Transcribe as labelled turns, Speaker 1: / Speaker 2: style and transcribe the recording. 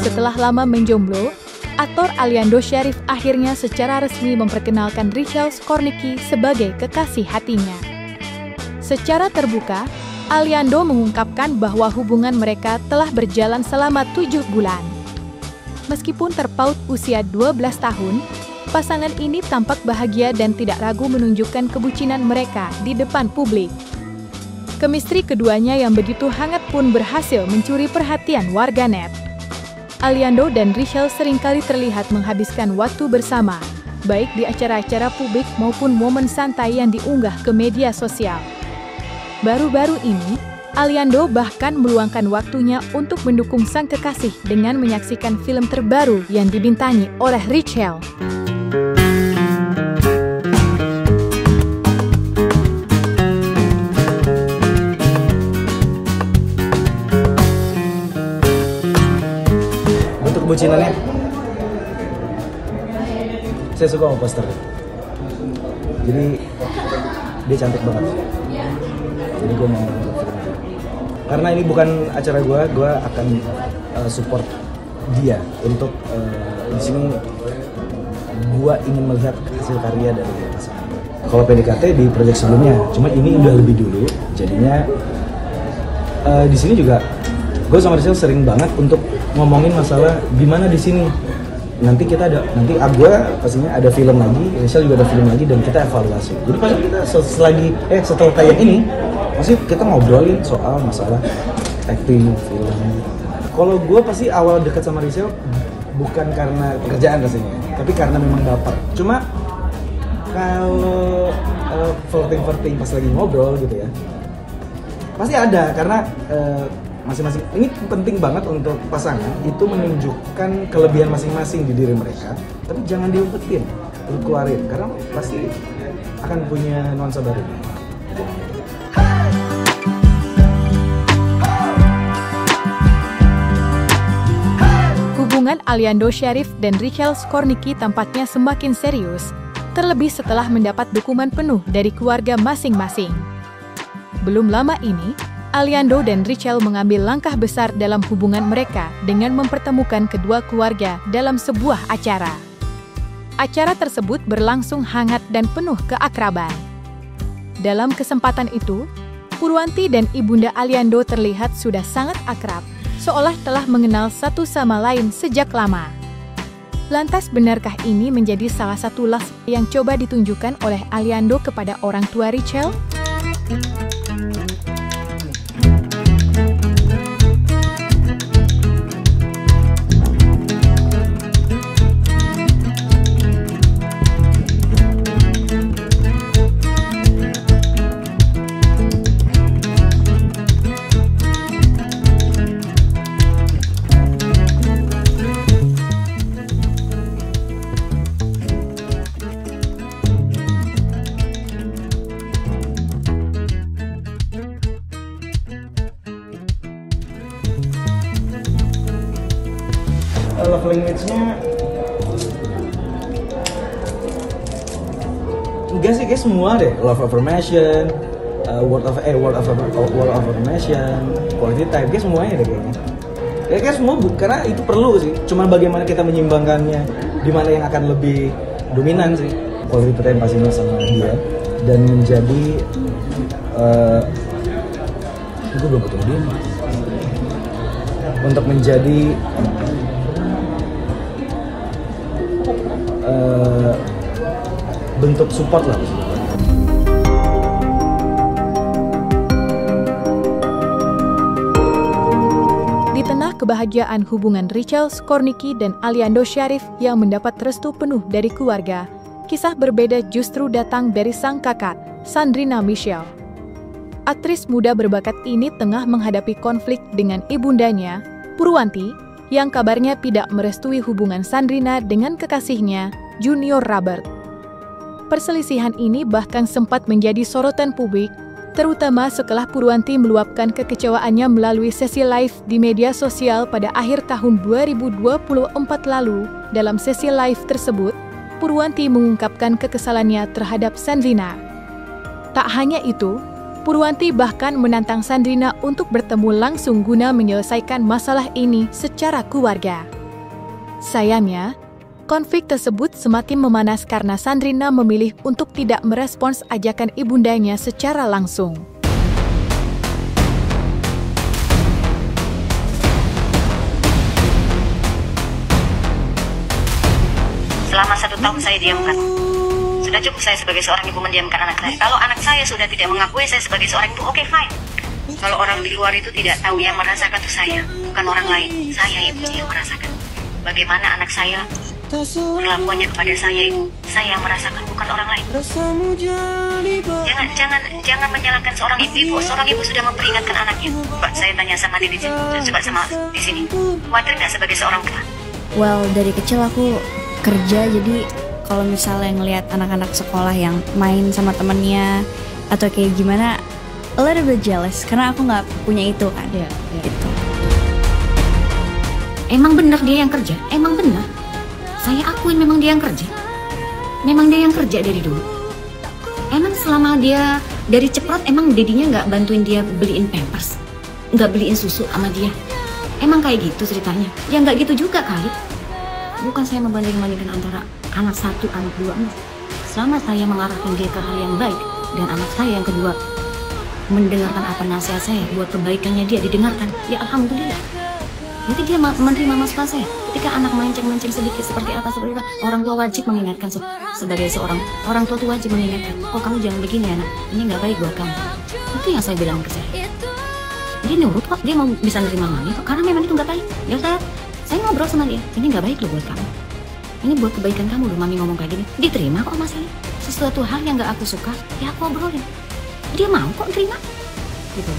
Speaker 1: Setelah lama menjomblo, aktor Aliando Syarif akhirnya secara resmi memperkenalkan Rachel Skornicki sebagai kekasih hatinya. Secara terbuka, Aliando mengungkapkan bahwa hubungan mereka telah berjalan selama 7 bulan. Meskipun terpaut usia 12 tahun, pasangan ini tampak bahagia dan tidak ragu menunjukkan kebucinan mereka di depan publik. Kemistri keduanya yang begitu hangat pun berhasil mencuri perhatian warganet. Aliando dan Rachel seringkali terlihat menghabiskan waktu bersama, baik di acara-acara publik maupun momen santai yang diunggah ke media sosial. Baru-baru ini, Aliando bahkan meluangkan waktunya untuk mendukung sang kekasih dengan menyaksikan film terbaru yang dibintangi oleh Rachel.
Speaker 2: Kebucinannya, saya suka sama posternya. Jadi dia cantik banget. Jadi gue mau nonton filmnya. Karena ini bukan acara gue akan support dia untuk di sini. Gue ingin melihat hasil karya dari pasangan. Kalau PDKT di proyek sebelumnya, cuma ini udah lebih dulu. Jadinya di sini juga gue sama Rachel sering banget untuk ngomongin masalah gimana di sini. Nanti kita ada, gue pastinya ada film lagi, Rachel juga ada film lagi, dan kita evaluasi. Jadi pasti kita setelah tayang ini, pasti kita ngobrolin soal masalah acting film. Kalau gue pasti awal dekat sama Rachel bukan karena pekerjaan rasanya, tapi karena memang baper. Cuma kalau flirting pas lagi ngobrol gitu ya, pasti ada karena masing-masing ini penting banget untuk pasangan itu menunjukkan kelebihan masing-masing di diri mereka, tapi jangan diumpetin, dikeluarin karena pasti akan punya nuansa baru.
Speaker 1: Hubungan Aliando Syarif dan Rachel Skornicki tampaknya semakin serius, terlebih setelah mendapat dukungan penuh dari keluarga masing-masing. Belum lama ini, Aliando dan Rachel mengambil langkah besar dalam hubungan mereka dengan mempertemukan kedua keluarga dalam sebuah acara. Acara tersebut berlangsung hangat dan penuh keakraban. Dalam kesempatan itu, Purwanti dan ibunda Aliando terlihat sudah sangat akrab, seolah telah mengenal satu sama lain sejak lama. Lantas benarkah ini menjadi salah satu love yang coba ditunjukkan oleh Aliando kepada orang tua Rachel?
Speaker 2: Love language-nya enggak sih, kayak semua deh. Love affirmation, word of affirmation, quality time, kayak semuanya deh kayaknya. Kayak semua karena itu perlu sih. Cuma bagaimana kita menyimbangkannya, di mana yang akan lebih dominan sih. Quality time pastinya sama dia dan menjadi gue belum ketemu dia untuk menjadi bentuk support lah.
Speaker 1: Di tengah kebahagiaan hubungan Rachel Skornicki dan Aliando Syarif yang mendapat restu penuh dari keluarga, kisah berbeda justru datang dari sang kakak, Sandrina Michelle. Aktris muda berbakat ini tengah menghadapi konflik dengan ibundanya, Purwanti, yang kabarnya tidak merestui hubungan Sandrina dengan kekasihnya, Junior Robert. Perselisihan ini bahkan sempat menjadi sorotan publik, terutama setelah Purwanti meluapkan kekecewaannya melalui sesi live di media sosial pada akhir tahun 2024 lalu. Dalam sesi live tersebut, Purwanti mengungkapkan kekesalannya terhadap Sandrina. Tak hanya itu, Purwanti bahkan menantang Sandrina untuk bertemu langsung guna menyelesaikan masalah ini secara keluarga. Sayangnya, konflik tersebut semakin memanas karena Sandrina memilih untuk tidak merespons ajakan ibundanya secara langsung.
Speaker 3: Selama 1 tahun saya diamkan. Sudah cukup saya sebagai seorang ibu mendiamkan anak saya. Kalau anak saya sudah tidak mengakui saya sebagai seorang ibu, oke, fine. Kalau orang di luar itu tidak tahu, yang merasakan itu saya, bukan orang lain. Saya ibunya yang merasakan. Bagaimana anak saya perlakuannya kepada saya itu, saya yang merasakan, bukan orang lain. Jangan menyalahkan seorang ibu. Seorang ibu sudah memperingatkan anaknya. Coba saya tanya sama di sini, coba sama di sini. Khawatir nggak sebagai seorang tua?
Speaker 4: Well, dari kecil aku kerja, jadi kalau misalnya ngelihat anak-anak sekolah yang main sama temennya atau kayak gimana, a little bit jealous karena aku nggak punya itu kan. Gitu.
Speaker 3: Emang benar dia yang kerja? Emang benar? Saya akuin memang dia yang kerja. Memang dia yang kerja dari dulu. Emang selama dia dari ceprot, emang dedinya nggak bantuin dia beliin pampers, nggak beliin susu sama dia? Emang kayak gitu ceritanya? Ya nggak gitu juga kali. Bukan saya membanding-bandingkan antara anak satu, anak dua. Selama saya mengarahkan dia ke hal yang baik, dan anak saya yang kedua mendengarkan apa nasihat saya buat kebaikannya dia didengarkan, ya alhamdulillah. Nanti dia menerima masukan saya. Ketika anak melenceng-melenceng sedikit seperti apa, orang tua wajib mengingatkan. Sebagai seorang orang tua tuh wajib mengingatkan, oh kamu jangan begini anak, ini nggak baik buat kamu. Itu yang saya bilang ke saya. Dia nurut kok, dia mau bisa nerima mami kok, karena memang itu nggak baik. Ya saya ngobrol sama dia, ini nggak baik loh buat kamu, ini buat kebaikan kamu loh, mami ngomong kayak gini. Diterima kok sama saya. Sesuatu hal yang nggak aku suka, ya aku obrolin, dia mau kok terima gitu.